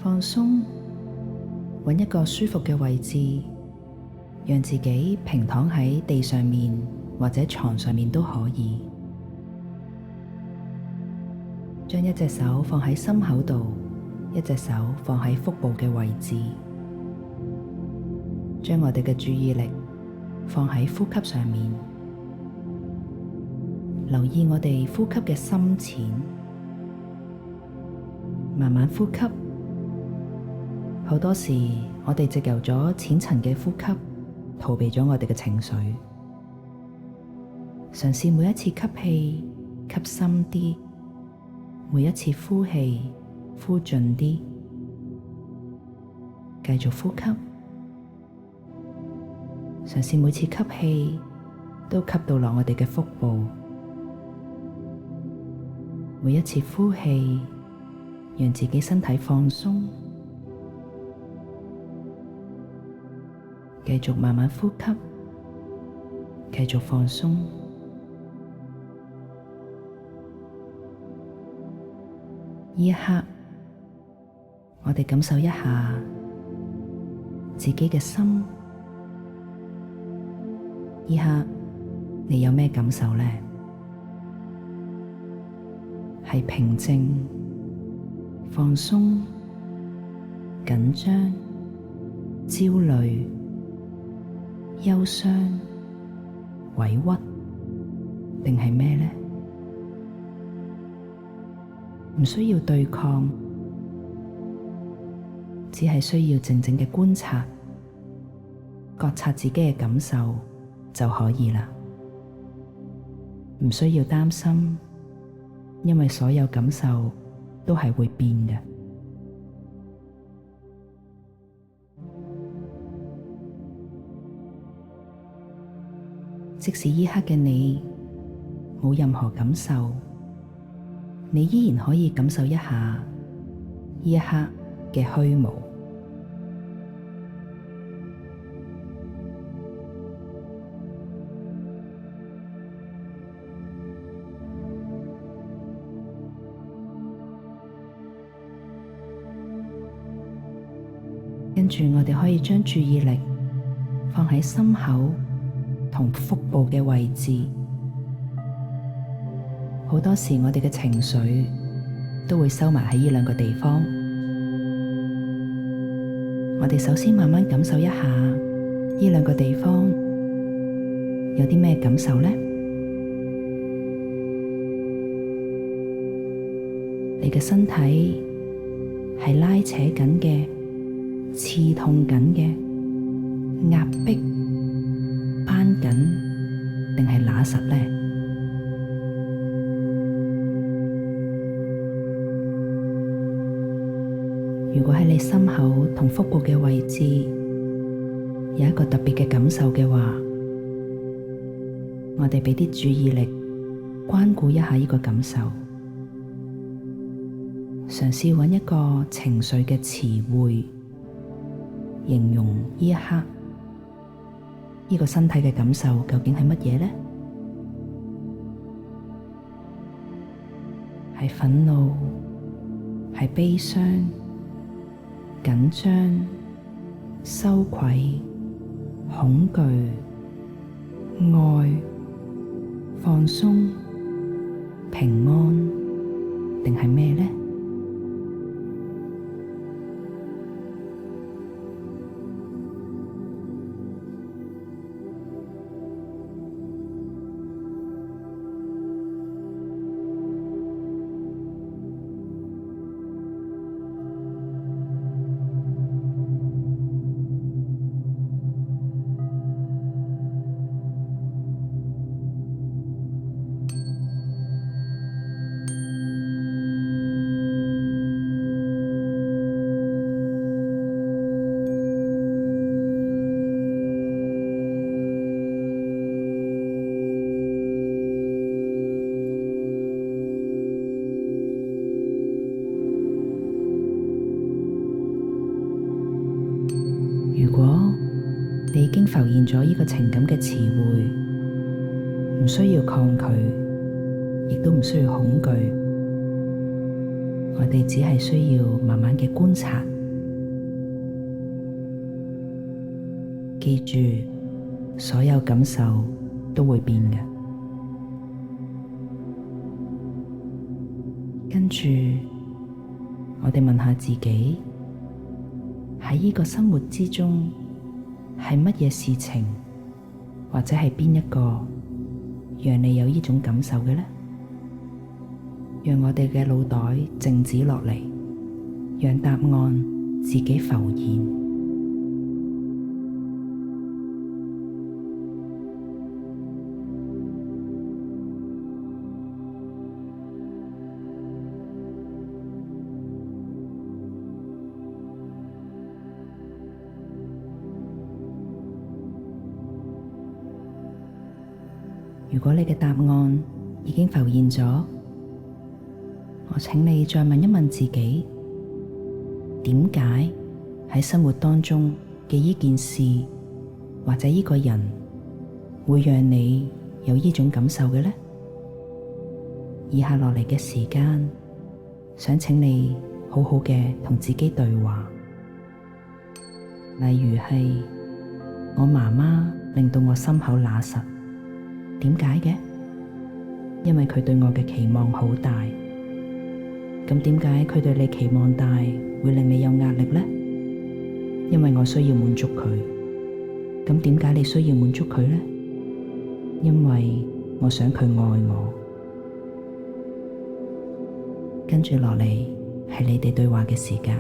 放鬆，揾一個舒服嘅位置，讓自己平躺喺地上面或者床上面都可以。將一隻手放喺心口度，一隻手放喺腹部嘅位置。將我哋嘅注意力放喺呼吸上面，留意我哋呼吸嘅深淺，慢慢呼吸。好多時我哋藉由咗淺層嘅呼吸，逃避咗我哋嘅情緒。嘗試每一次吸氣吸深啲，每一次呼氣呼盡啲，繼續呼吸。嘗試每次吸氣都吸到落我哋嘅腹部，每一次呼氣讓自己身體放鬆，繼續慢慢呼吸，繼續放鬆。呢一刻，我哋感受一下自己嘅心。呢刻你有咩感受呢？係平靜、放鬆、緊張、焦慮、憂傷、委屈，定係咩呢？唔需要對抗，只係需要靜靜嘅觀察、覺察自己嘅感受就可以啦。唔需要擔心，因為所有感受都係會變嘅。即使依刻嘅你冇任何感受，你依然可以感受一下呢一刻嘅虛無。跟住我哋可以將注意力放喺心口同腹部嘅位置。好多時我哋嘅情緒都會收埋喺呢兩個地方。我哋首先慢慢感受一下呢兩個地方有啲咩感受呢？你嘅身體係拉扯緊嘅、刺痛緊嘅、壓迫、繃緊，定係乸實呢？如果喺你心口同腹部嘅位置有一個特別嘅感受嘅話，我哋畀啲注意力關顧一下呢個感受，嘗試揾一個情緒嘅詞彙形容呢一刻呢個身體嘅感受究竟係乜嘢呢？係憤怒，係悲傷、緊張、羞愧、恐懼、愛、放鬆、平安，定係咩呢？如果你已經浮現咗呢個情感嘅詞彙，唔需要抗拒，亦都唔需要恐懼，我哋只係需要慢慢嘅觀察，記住，所有感受都會變嘅。跟住，我哋問下自己，喺呢個生活之中，係乜嘢事情，或者係邊一個，讓你有呢種感受嘅呢？讓我哋嘅腦袋靜止落嚟，讓答案自己浮現。如果你嘅答案已經浮現咗，我請你再問一問自己，點解喺生活當中嘅呢件事或者呢個人會讓你有呢種感受嘅呢？以下落嚟嘅時間，想請你好好嘅同自己對話。例如係我媽媽令到我心口乸實。點解嘅？因為佢對我嘅期望好大。咁點解佢對你期望大，會令你有壓力呢？因為我需要滿足佢。咁點解你需要滿足佢呢？因為我想佢愛我。跟住落嚟係你哋對話嘅時間。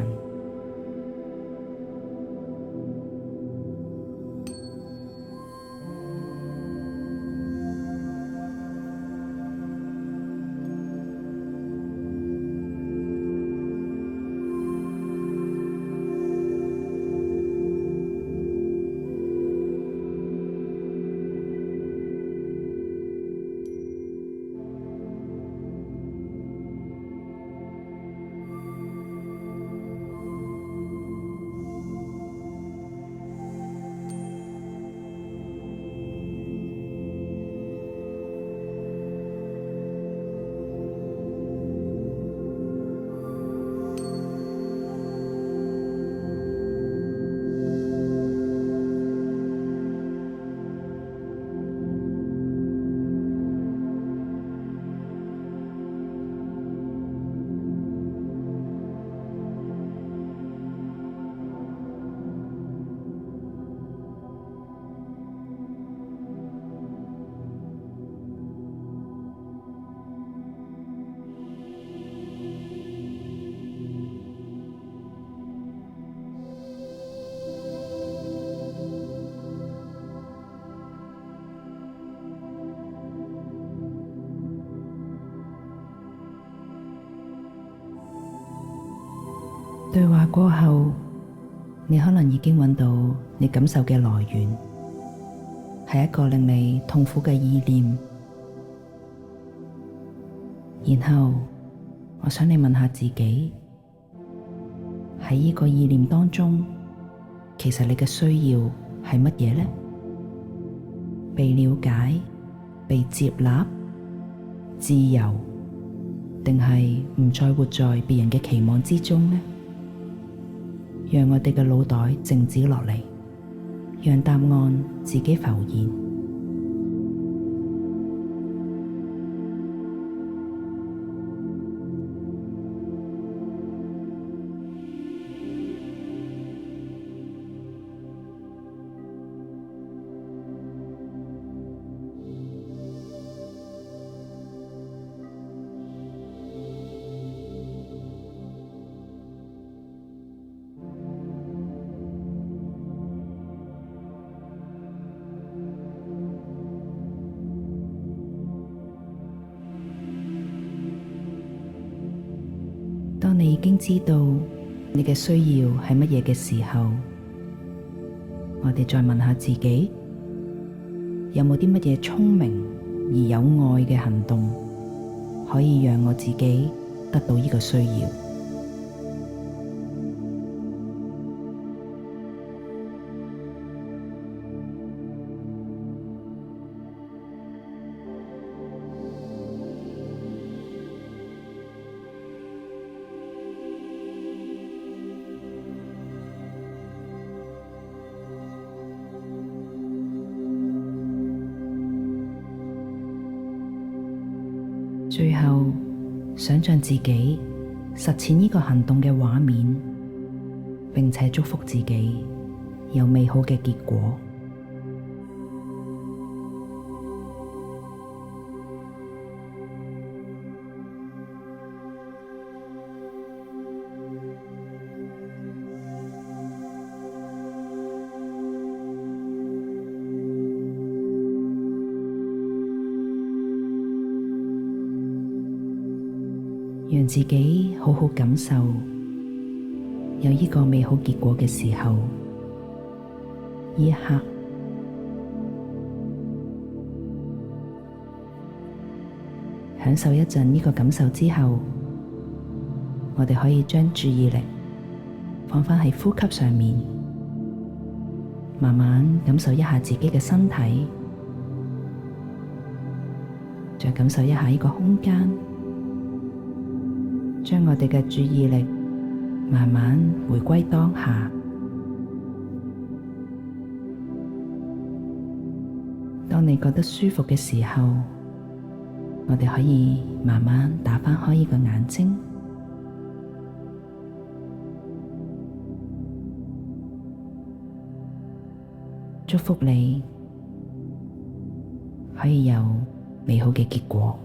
對話過後，你可能已經揾到你感受嘅來源，係一個令你痛苦嘅意念。然後，我想你問下自己，喺呢個意念當中，其實你嘅需要係乜嘢呢？被了解、被接納、自由，定係唔再活在別人嘅期望之中呢？讓我哋嘅腦袋靜止落嚟，讓答案自己浮現。當你已經知道你嘅需要係乜嘢嘅時候，我哋再問下自己，有冇啲乜嘢聰明而有愛嘅行動，可以讓我自己得到呢個需要？最後，想象自己實踐呢個行動嘅畫面，並且祝福自己有美好嘅結果。讓自己好好感受有呢個美好結果嘅時候，呢一刻享受一陣呢個感受之後，我哋可以將注意力放返喺呼吸上面，慢慢感受一下自己嘅身體，再感受一下呢個空間。將我哋嘅注意力慢慢回歸當下。當你覺得舒服嘅時候，我哋可以慢慢打翻開呢個眼睛。祝福你可以有美好嘅結果。